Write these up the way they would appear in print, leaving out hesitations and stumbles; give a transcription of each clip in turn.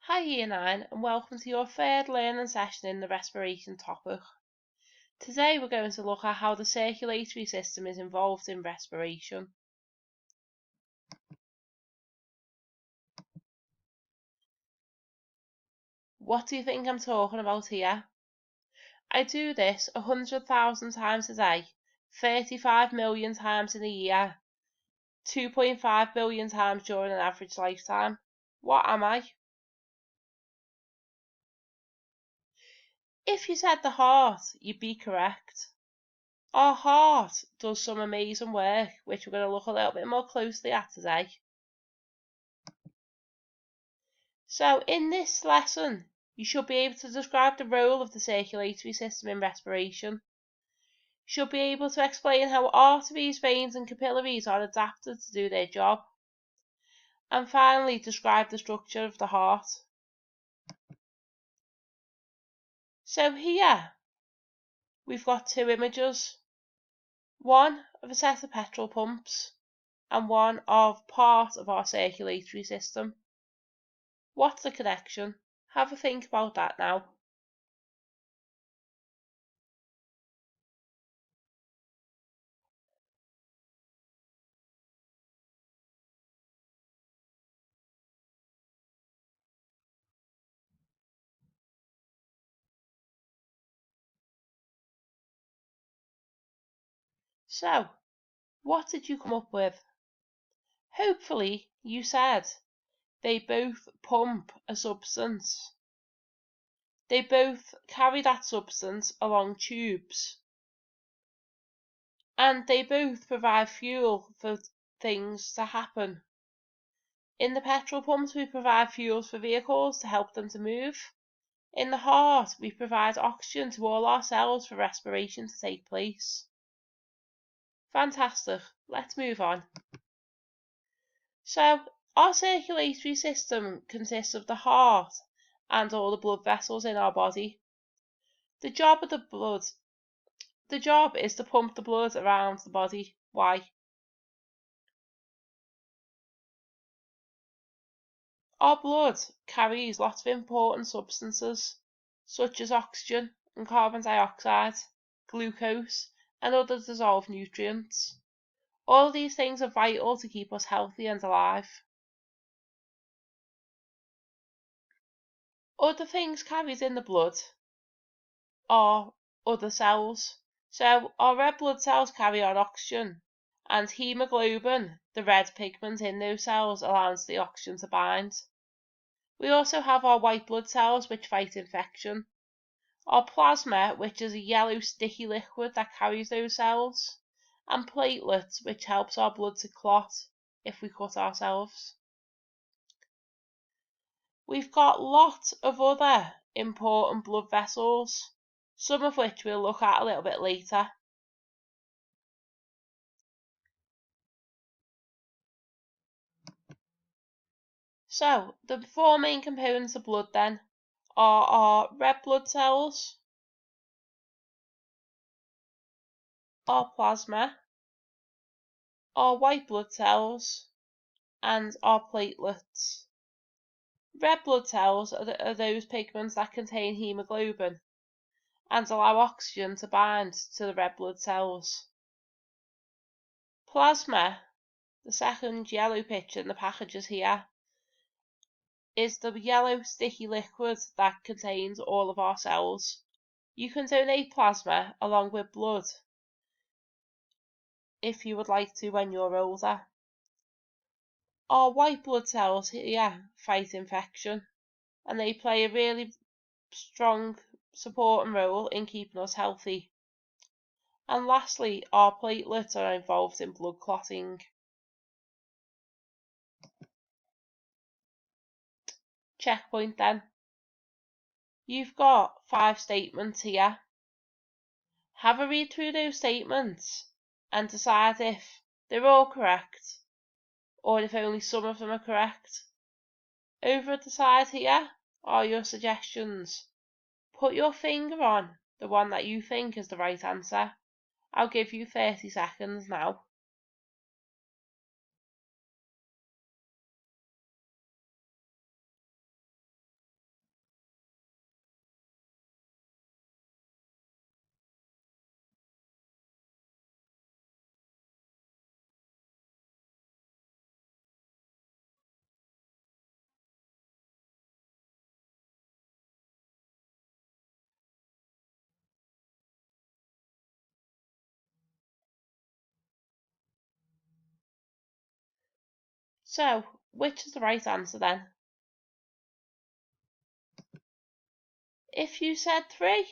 Hi Year 9 and welcome to your third learning session in the respiration topic. Today we're going to look at how the circulatory system is involved in respiration. What do you think I'm talking about here? I do this 100,000 times a day, 35 million times in a year, 2.5 billion times during an average lifetime. What am I? If you said the heart, you'd be correct. Our heart does some amazing work, which we're going to look a little bit more closely at today. So in this lesson, you should be able to describe the role of the circulatory system in respiration. You should be able to explain how arteries, veins and capillaries are adapted to do their job. And finally, describe the structure of the heart. So here, we've got two images. One of a set of petrol pumps and one of part of our circulatory system. What's the connection? Have a think about that now. So, what did you come up with? Hopefully, you said they both pump a substance. They both carry that substance along tubes. And they both provide fuel for things to happen. In the petrol pumps, we provide fuels for vehicles to help them to move. In the heart, we provide oxygen to all our cells for respiration to take place. Fantastic. Let's move on. So, our circulatory system consists of the heart and all the blood vessels in our body. The job is to pump the blood around the body. Why? Our blood carries lots of important substances such as oxygen and carbon dioxide, glucose and other dissolved nutrients. All of these things are vital to keep us healthy and alive. Other things carried in the blood are other cells. So our red blood cells carry our oxygen, and hemoglobin, the red pigment in those cells, allows the oxygen to bind. We also have our white blood cells which fight infection, our plasma which is a yellow sticky liquid that carries those cells, and platelets which helps our blood to clot if we cut ourselves. We've got lots of other important blood vessels, some of which we'll look at a little bit later. So, the four main components of blood then are our red blood cells, our plasma, our white blood cells, and our platelets. Red blood cells are those pigments that contain hemoglobin and allow oxygen to bind to the red blood cells. Plasma, the second yellow picture in the packages here, is the yellow sticky liquid that contains all of our cells. You can donate plasma along with blood if you would like to when you're older. Our white blood cells here fight infection, and they play a really strong supporting role in keeping us healthy. And lastly, our platelets are involved in blood clotting. Checkpoint then. You've got 5 statements here. Have a read through those statements and decide if they're all correct or if only some of them are correct. Over at the side here are your suggestions. Put your finger on the one that you think is the right answer. I'll give you 30 seconds now. So, which is the right answer then? If you said 3,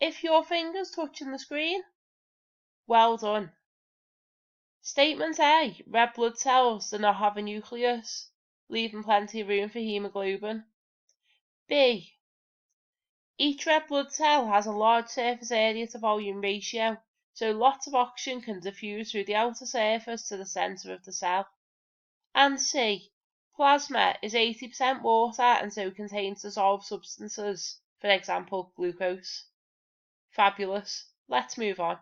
if your finger's touching the screen, well done. Statement A, red blood cells do not have a nucleus, leaving plenty of room for hemoglobin. B, each red blood cell has a large surface area to volume ratio, so lots of oxygen can diffuse through the outer surface to the centre of the cell. And C, plasma is 80% water and so contains dissolved substances, for example, glucose. Fabulous. Let's move on.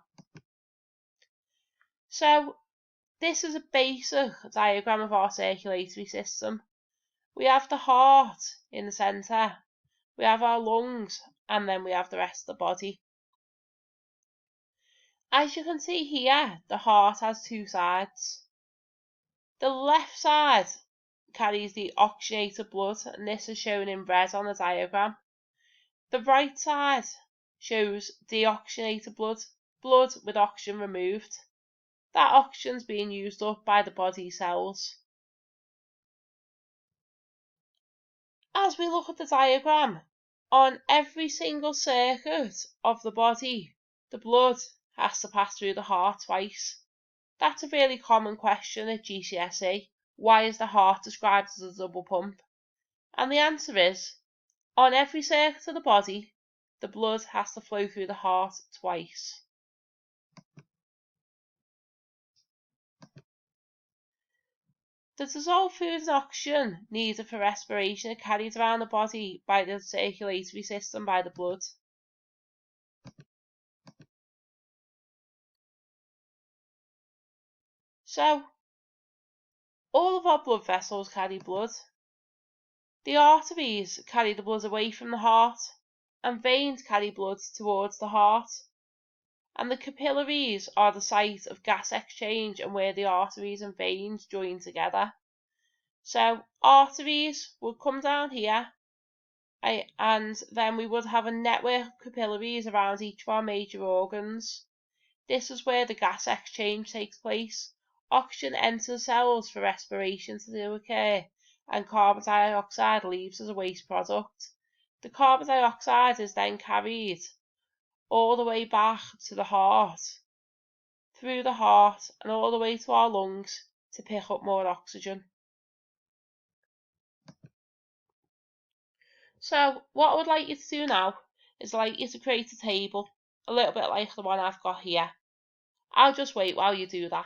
So, this is a basic diagram of our circulatory system. We have the heart in the centre, we have our lungs, and then we have the rest of the body. As you can see here, the heart has 2 sides. The left side carries the oxygenated blood, and this is shown in red on the diagram. The right side shows deoxygenated blood, blood with oxygen removed. That oxygen is being used up by the body cells. As we look at the diagram, on every single circuit of the body, the blood has to pass through the heart twice. That's a really common question at GCSE. Why is the heart described as a double pump? And the answer is, on every circuit of the body, the blood has to flow through the heart twice. The dissolved food and oxygen needed for respiration are carried around the body by the circulatory system by the blood. So, all of our blood vessels carry blood. The arteries carry the blood away from the heart, and veins carry blood towards the heart. And the capillaries are the site of gas exchange and where the arteries and veins join together. So arteries would come down here, and then we would have a network of capillaries around each of our major organs. This is where the gas exchange takes place. Oxygen enters cells for respiration to occur, and carbon dioxide leaves as a waste product. The carbon dioxide is then carried all the way back to the heart, through the heart, and all the way to our lungs to pick up more oxygen. So what I would like you to do now is I'd like you to create a table, a little bit like the one I've got here. I'll just wait while you do that.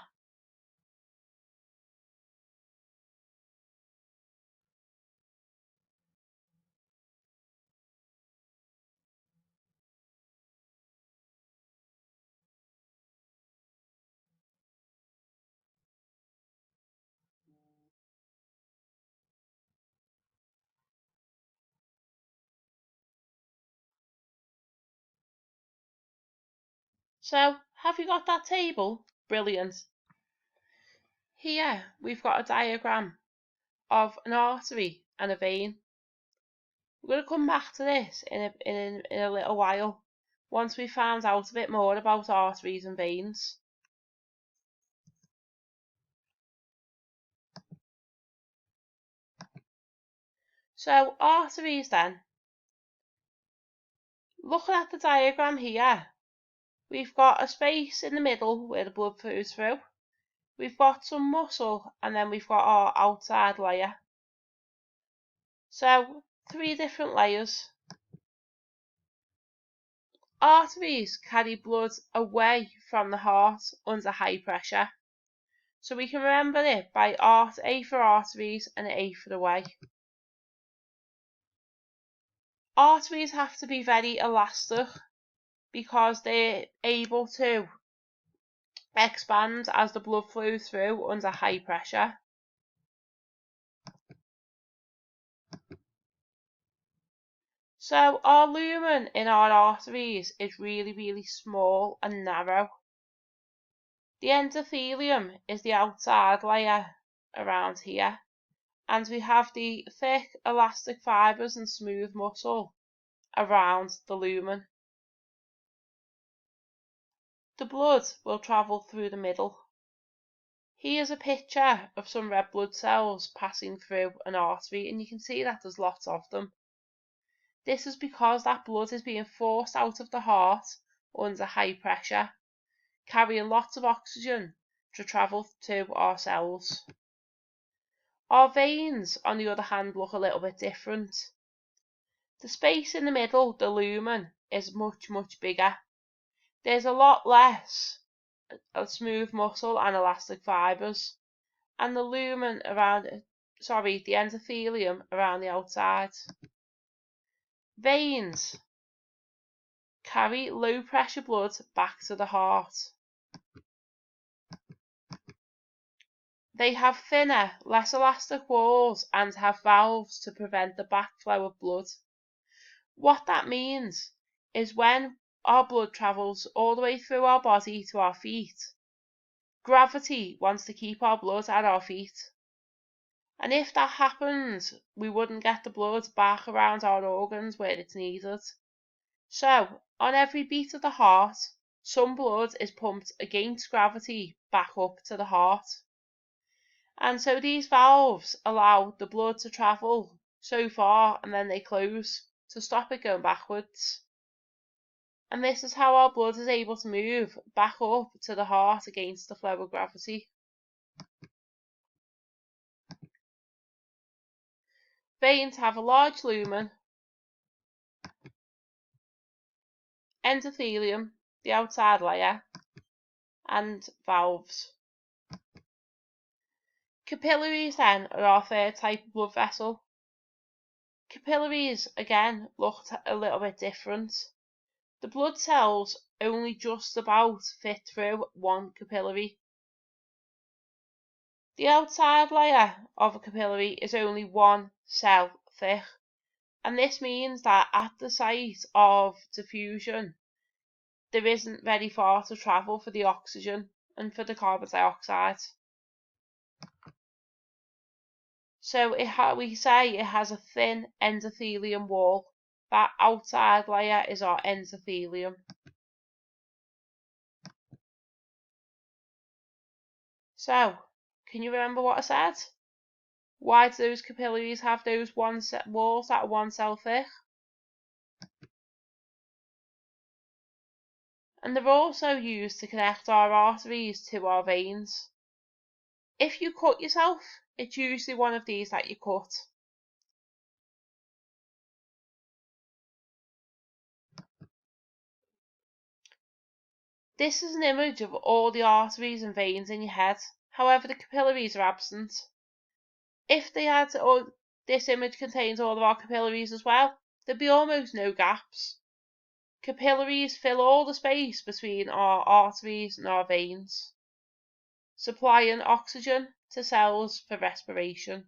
So, have you got that table? Brilliant. Here we've got a diagram of an artery and a vein. We're going to come back to this in a little while, once we've found out a bit more about arteries and veins. So, arteries then. Looking at the diagram here, we've got a space in the middle where the blood flows through. We've got some muscle, and then we've got our outside layer. So, 3 different layers. Arteries carry blood away from the heart under high pressure. So we can remember it by A for arteries and A for away. Arteries have to be very elastic because they're able to expand as the blood flows through under high pressure. So our lumen in our arteries is really, really small and narrow. The endothelium is the outside layer around here, and we have the thick elastic fibres and smooth muscle around the lumen. The blood will travel through the middle. Here's a picture of some red blood cells passing through an artery, and you can see that there's lots of them. This is because that blood is being forced out of the heart under high pressure, carrying lots of oxygen to travel to our cells. Our veins, on the other hand, look a little bit different. The space in the middle, the lumen, is much, much bigger. There's a lot less smooth muscle and elastic fibres, and the lumen around, the endothelium around the outside. Veins carry low pressure blood back to the heart. They have thinner, less elastic walls and have valves to prevent the backflow of blood. What that means is when our blood travels all the way through our body to our feet, gravity wants to keep our blood at our feet. And if that happens, we wouldn't get the blood back around our organs where it's needed. So, on every beat of the heart, some blood is pumped against gravity back up to the heart. And so these valves allow the blood to travel so far and then they close to stop it going backwards. And this is how our blood is able to move back up to the heart against the flow of gravity. Veins have a large lumen, endothelium, the outside layer, and valves. Capillaries then are our third type of blood vessel. Capillaries again look a little bit different. The blood cells only just about fit through one capillary. The outside layer of a capillary is only 1 cell thick, and this means that at the site of diffusion there isn't very far to travel for the oxygen and for the carbon dioxide. So we say it has a thin endothelium wall. That outside layer is our endothelium. So, can you remember what I said? Why do those capillaries have those walls that are 1 cell thick? And they're also used to connect our arteries to our veins. If you cut yourself, it's usually one of these that you cut. This is an image of all the arteries and veins in your head. However, the capillaries are absent. If they had, or this image contains all of our capillaries as well, there'd be almost no gaps. Capillaries fill all the space between our arteries and our veins, supplying oxygen to cells for respiration.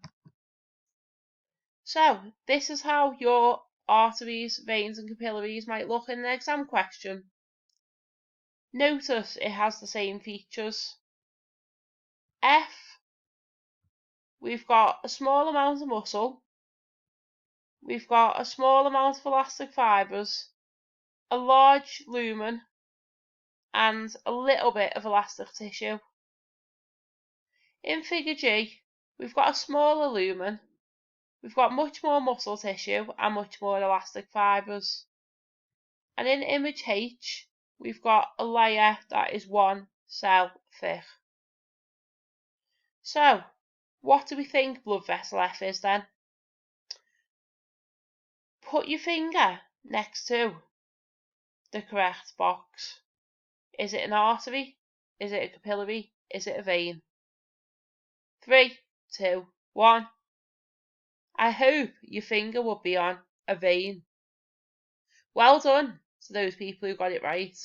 So, this is how your arteries, veins and capillaries might look in an exam question. Notice it has the same features. F, we've got a small amount of muscle, we've got a small amount of elastic fibres, a large lumen, and a little bit of elastic tissue. In figure G, we've got a smaller lumen, we've got much more muscle tissue and much more elastic fibres. And in image H, we've got a layer that is 1 cell thick. So, what do we think blood vessel F is then? Put your finger next to the correct box. Is it an artery? Is it a capillary? Is it a vein? 3, 2, 1. I hope your finger will be on a vein. Well done to those people who got it right.